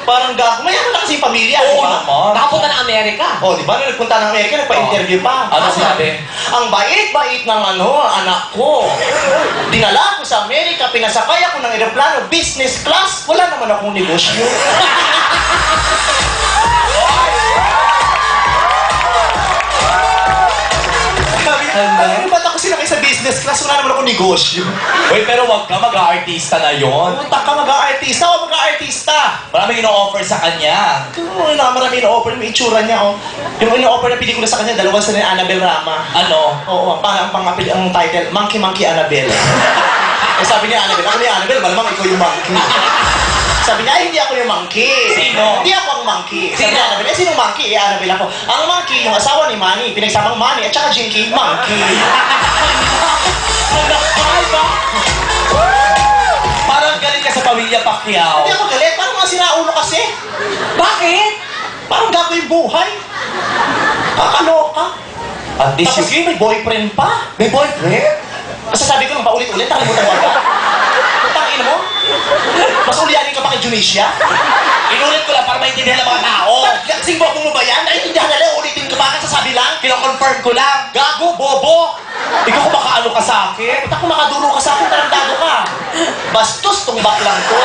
Parang gago. Mayaman na kasi yung pamilya. Oo diba? naman. Nakapunta ng Amerika. O, di ba? Nung nagpunta ng Amerika, nagpa-interview pa. Ano sinabi? Ang bait-bait ng anak ko. Dinala ko sa Amerika, pinasakay ako ng eroplano, business class. Wala naman akong negosyo. Ano ba't ako sinakay sa business class? Wala naman akong negosyo. Uy, pero wag ka, mag-aartista na yon. Punta ka mag-aartista o mag-aartista? Maraming ino-offer sa kanya. Oo, marami ino-offer yung itsura niya, oh. Yung ino-offer na pelikula sa kanya, dalawa sila ni Annabel Rama. Ano? Oo, ang title, Monkey Monkey Annabel. Eh sabi niya, Annabel, ako ni Annabel, malamang ikaw yung monkey. Sabi niya, ay, hindi ako yung monkey. Sino? Hindi ako ang monkey. Sabi Sino? niya, Annabel, eh, sinong monkey? Eh, Annabel ako. Ang monkey, yung asawa ni Manny, pinagsamang Manny, at saka Jinky, monkey. Nagdakal ba? Parang galing ka sa pamilya Pacquiao. Hindi ako galit, parang mga sinaulo kasi. Bakit? Parang gago yung buhay. Kakaloka. At least Tapos yun, may boyfriend pa. may boyfriend? Masasabi ko nang paulit-ulit, nakalimutan mo ako. Tangina mo? Mas ulianin ka pa kay Junisha? Inulit ko lang para maintindihan ng mga tao. Kasing bobo mo ba yan? Naintindihan nila, ulitin ka pa, kasasabi lang. Kino-confirm ko lang. Gago, bobo! Ikaw kung makaano ka sa akin. Ba't ako makaduro ka sa akin, tarantado ka? Bastos tong baklang to.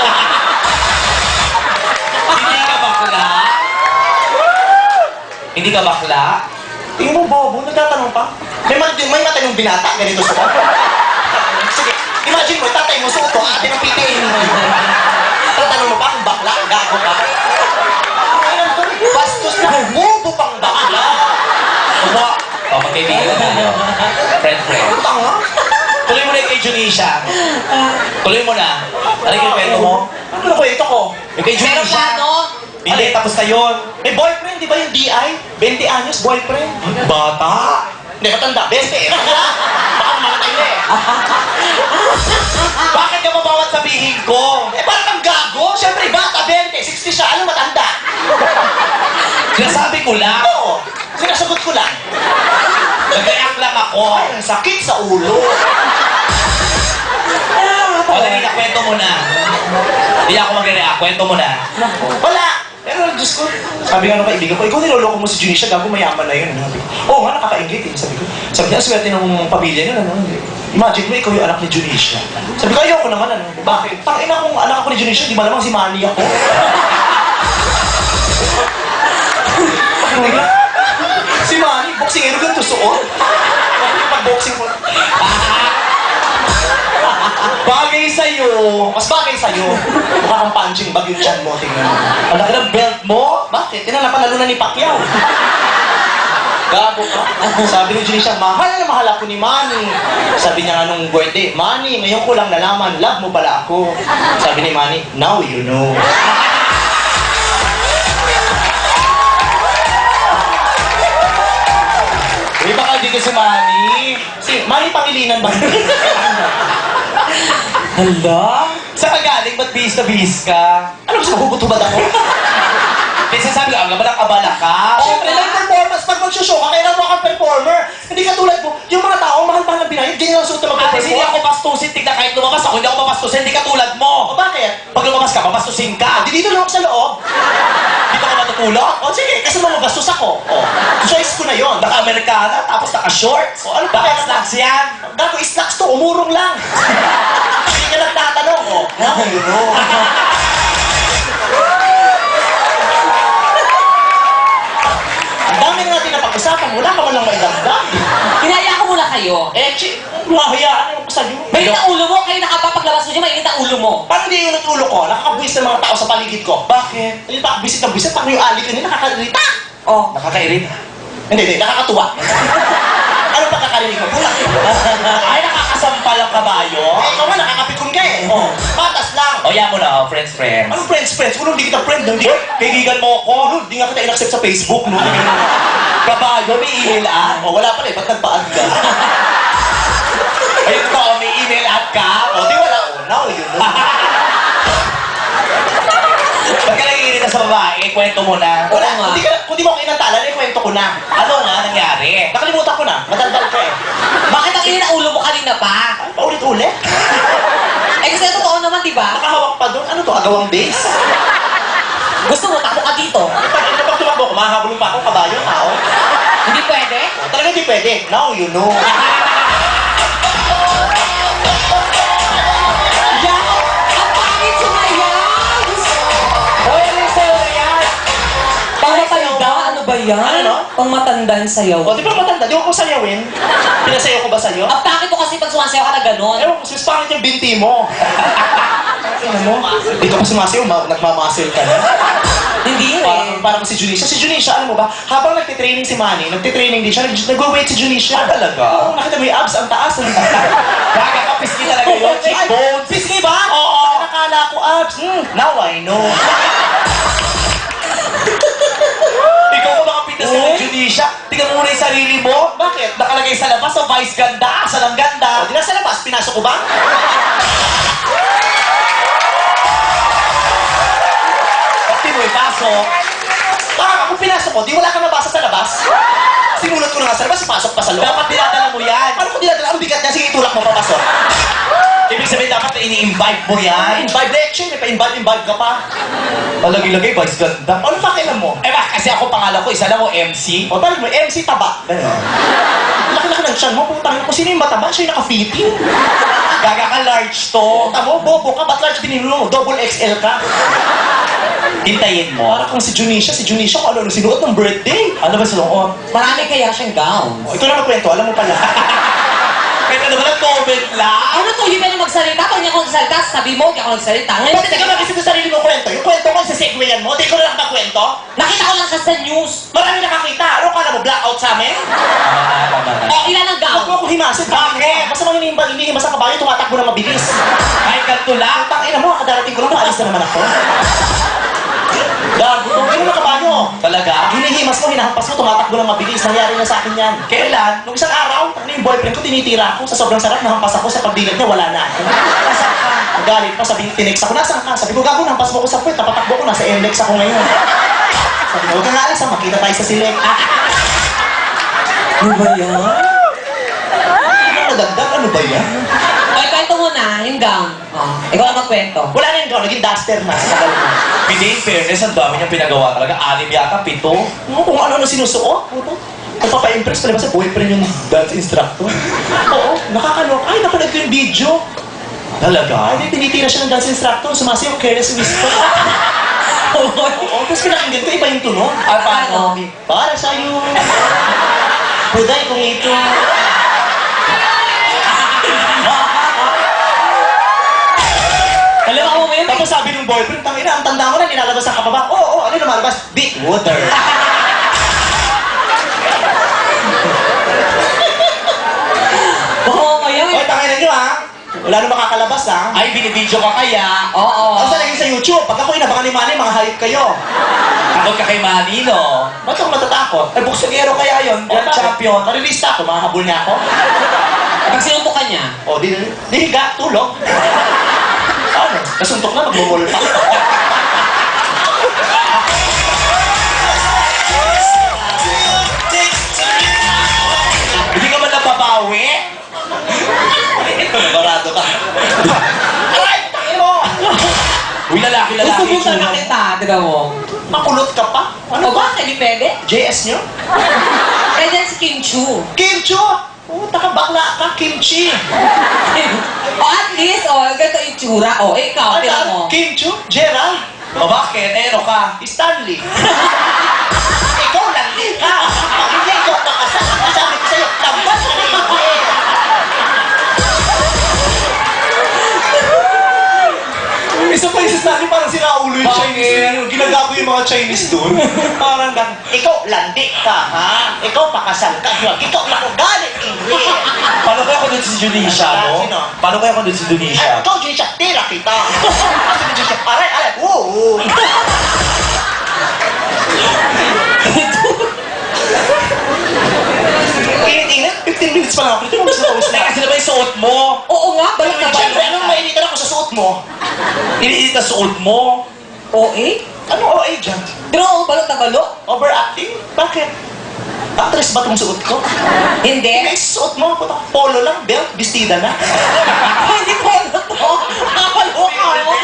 Hindi ka bakla? Hindi ka bakla? Tingin mo, bobo, nagtatanong pa? May matanong binata, ganito sa ko. Sige, imagine mo, tatay mo suot ko, ate ng pitiin mo. Tatanong mo pa, kung bakla, gago ka. Bastos na, bobo pang bakla. Ano? O, magkaibigan na tayo. Friend. Ang tanga. Tuloy mo na yung kay Junisha. Tuloy mo na. Ano yung kwento mo? Ano na kwento ko? Yung kay Pero Junisha. plano? Hindi, tapos na yun. May boyfriend, di ba yung DI? 20 anyos, boyfriend. Bata. Hindi, matanda. Beste, bakla. Baka mamatay na eh. Bakit ka mabawat sabihin ko? Eh, parang kang gago. Siyempre, bata, 20, 60 siya. Ano matanda? Sinasabi ko lang. Oo. Sinasagot ko lang. Nag-react lang ako. Ay, ang sakit sa ulo. O, dali na, kwento mo na. Hindi ako mag-react. Kwento mo na. Wala. Pero, Diyos ko, sabi nga ng kaibigan ko, ikaw niloloko mo si Junisha, gago mayaman na yun. Sabi ko, oo nga, nakaka-ingit eh. Sabi niya, swerte ng pamilya niya, ano? Imagine mo, ikaw yung anak ni Junisha. Sabi ko, ayoko naman, ano? Bakit? Tangina kung anak ako ni Junisha, di ba namang si Manny ako? Si Manny, boxingero ganito suot. Pag-boxing ko. Bagay sa'yo. Mas bagay sa'yo. Mukha kang punching bag yung chan mo. Tingnan mo. Ang laki ng belt mo. Bakit? Tingnan na panalo na ni Pacquiao. Gago ka. Sabi ni Junisha, mahal na mahal ako ni Manny. Sabi niya nga nung birthday, Manny, ngayon ko lang nalaman, love mo pala ako. Sabi ni Manny, now you know. Uy, baka dito si Manny. Si Manny Pangilinan ba? Hala? Saan ka galing? Ba't bihis na bihis ka? Ano gusto mo, hubot-hubad ako? Kasi sabi ko, ang abala ka. Siyempre, live performance. Pag mag-show ka, kailangan mo kang performer. Hindi ka tulad mo, yung mga tao, mahal-mahal ng binayad, ganyan lang suot na At hindi ako mag-perform. pastusin. Tignan kahit lumabas ako, hindi ako papastusin. Hindi ka tulad O mo. bakit? Pag lumabas ka, papastusin ka. Di dito lang ako sa loob. Dito ka matutulog. O sige, kasi magastos ako. O, choice ko na yon. Naka-Amerikana, tapos naka-shorts. O, ano ba? Baka snacks yan. Gago, slacks to, umurong lang. Hindi ka lang tatanong, o. Now you know. Ang dami na natin napag-usapan, wala ka man lang maidagdag. Hinaya ko muna kayo. Mahayaan ko sa'yo. Mainit ang ulo mo. Kayo nakapapaglabas mo dyan, mainit ang ulo mo. Paano di yung ulo ko? Nakakabuwis ng mga tao sa paligid ko. Bakit? Hindi pa bisit na bisit, paano yung ali kanina nakakalita? Oh. Nakakairita. Hindi, nakakatuwa. Ano pagkakarinig mo? Putak yun. Ay, nakakasampal ang kabayo. Eh, ikaw nga, nakakapikon ka eh. Oh, patas lang. O, yan mo na, friends. Anong friends? Kung hindi kita friend, hindi Kaibigan mo ako. hindi nga kita in-accept sa Facebook, no? Kabayo, may email at. Oh, wala pala eh, ba't nagpa-add ka? Ayun ko, may email at ka. Oh, di wala. Oh, now you know. Ba't ka nag-iirita sa babae? Kwento mo na. Wala, nga. kung di mo ako inantalan, eh, kwento ko na. Ano nga nangyari? Nakalimutan ko na, madaldal ka eh. Bakit ang init ang ulo mo kanina pa? Ay, paulit-ulit. Eh kasi totoo naman, di ba? Nakahawak pa doon. Ano to, agawang base? Gusto mo, takbo ka dito. Kapag tumakbo ko, mahahabulong pa ako, kabayo, tao. Hindi pwede? Talaga di pwede. Now you know. Yan! Ang pangit sumayaw! Hoy, ano yung sayo na yan? Pangmatanda? Ano ba yan? Ano? Pangmatandang sayaw. O, di ba matanda? Di ko sayawin. Pinasayaw ko ba sa'yo? Ang pangit mo kasi pag sumasayaw ka na gano'n. Ewan ko, sis, pangit yung binti mo. Ano mo? Di ka pa sumasayaw, nagmamasil ka na. Hindi Parang si Junisha. Si Junisha, alam mo ba, habang nagtitraining si Manny, nagtitraining din siya, nag-wait si Junisha. Talaga? Oo, nakita mo yung abs, ang taas. Gaga ka, pisngi talaga yun. Cheekbones. Pisngi ba? Oo. Nakala ko abs. Now I know. Ikaw ko makapitas ka ng Junisha. Tingnan mo muna yung sarili mo. Bakit? Nakalagay sa labas, so vice ganda. Asan ang ganda? O, di nasa labas, pinasok ko ba? Pati mo ipasok. Baka kung pinasok ko, di wala ka nabasa sa labas. Sinulot ko na nga sa labas, pasok pa sa loob. Dapat dinadala mo yan. Paano ko dinadala? Ang bigat niya, sige itulak mo papasok. Ibig sabihin, dapat ini-imbibe mo yan. Imbibe lecture, may pa-imbibe ka pa. Malagi-lagay, vice ganda. Ano pa kailan mo? Eh ba, kasi ako pangalan ko, isa lang mo, MC. O, talagang mo, MC taba. Laki-laki ng tiyan mo, putang ina ko. Sino yung mataba? Siya yung naka-fitting. Gaga ka large to. Tamo, bobo ka, ba't large binili mo? Double XL ka. Hintayin mo. Para kung si Junisha kung ano sinuot ng birthday. Ano ba sinuot? Marami kaya siyang gowns. O, ito na magkwento, alam mo pala. Kaya naman nag-comment lang. Ano to? Hindi pwede magsalita. Pag hindi ako nagsalita, sabi mo, hindi ako nagsalita. Ngayon, Bakit ikaw mag-isip sa sarili mo kwento? Yung kwento ko, isa-segwayan mo, di ko na nakakwento. nakita ko lang kasi sa news. Marami nakakita. Ano kala mo, blackout sa amin? Tama na. O, ilan ang Huwag mo gown? ako himasin. Bakit? Basta mga hinihimas sa kabayo, tumatakbo na mabilis. Kahit ganito lang. Putang ina mo, kadarating ko lang, maalis na naman ako. Gago, ano na kabayo? Talaga? Hinihimas mo, hinahampas mo, tumatakbo na mabilis. Nangyari na sa akin yan. Kailan? Nung isang araw, ano yung boyfriend ko, tinitira ako. Sa sobrang sarap, nahampas ako. Sa pagdilat niya, wala na ako. Nasaan ka? Nagalit pa, sabi, tinext ako, nasaan ka? Sabi ko, gago, nahampas mo ko sa puwet. Napatakbo ko, nasa NLEX ako ngayon. Sabi ko, huwag kang alis, makita tayo sa Silek. Ano ba yan? Ano nadagdag? Ano ba yan? O, kwento mo na, yung gown. Ikaw ang magkwento. Wala na yung gaw, naging duster na. Sa tagal mo. Hindi, in fairness, ang dami niyang pinagawa talaga. 6 yata, 7. Kung ano-ano sinusuot. Puto. Nagpapa-impress pala ba sa boyfriend yung dance instructor? Oo, nakakalok. Ay, napanood ko yung video. Talaga? Ay, tinitira siya ng dance instructor. Sumasayaw, careless whisper. Oo, tapos pinakinggan ko, iba yung tunog. Ah, paano? Para sa'yo. Huday kong ito. Alam mo yun? Tapos sabi ng boyfriend, tangina, ang tanda mo na, nilalabas ang kababa. Oo, ano yung lumalabas? Big water. Oo, ngayon. Oy, tangina nyo ha. Wala na makakalabas ha. Ay, binibidyo ka kaya. Oo. Ang salagin sa YouTube, pag ako inabangan ni Manny, mga hayop kayo. Takot ka kay Manny, no? Ba't ako matatakot? Ay, buksugero kaya yun. Grand bakit? champion. Marilista ako, mahahabol niya ako. Pag sinuntok ka niya, O, di higa, tulog. Ano? Nasuntok na, magmumul pa. Hindi ka man nababawi? Barado ka. Aray, takin mo! Uy, lalaki. susubukan na kita, diba mo? Makulot ka pa? O Ano ba? bakit? Hindi pwede? JS nyo? Pwede yan si Kim Chu. Kimchi! Puta ka, bakla ka, kimchi! O at least, ganito yung tsura. O, ikaw, tira mo. Kimchi? Gerald? O bakit? Eh, ano ka? Stanley? Ikaw lang din ka! Pag hindi ikaw nakasal, sabi ko sa'yo, labas ka na hindi! Isa pa yung Stanley, parang sinaulo yung Bakit? Chinese. Ginagago yung mga Chinese doon. Parang gan, ikaw landi ka, ha? Ikaw pakasal ka, ikaw nakugalit, Ingrid! Paano kaya kung doon si Junisha, no? Sino? Paano kaya kung doon si Ay, Junisha? ikaw, Junisha, tira kita! Kasi Junisha, aray, oo! Init-init, 15 minutes pa lang ako. Ito mo gusto ko Eh, kasi naman yung suot mo. Oo nga, balik na balik. Siyempre, anong mainitan ako sa suot mo? Iniinit na suot mo. O, eh? Ano OA dyan? Pero, balot na balot? Overacting? Bakit? Actress ba itong suot ko? Hindi. May suot mo, puta, polo lang, belt, bestida na. Hindi ko ano to. Nakapalo ka mo.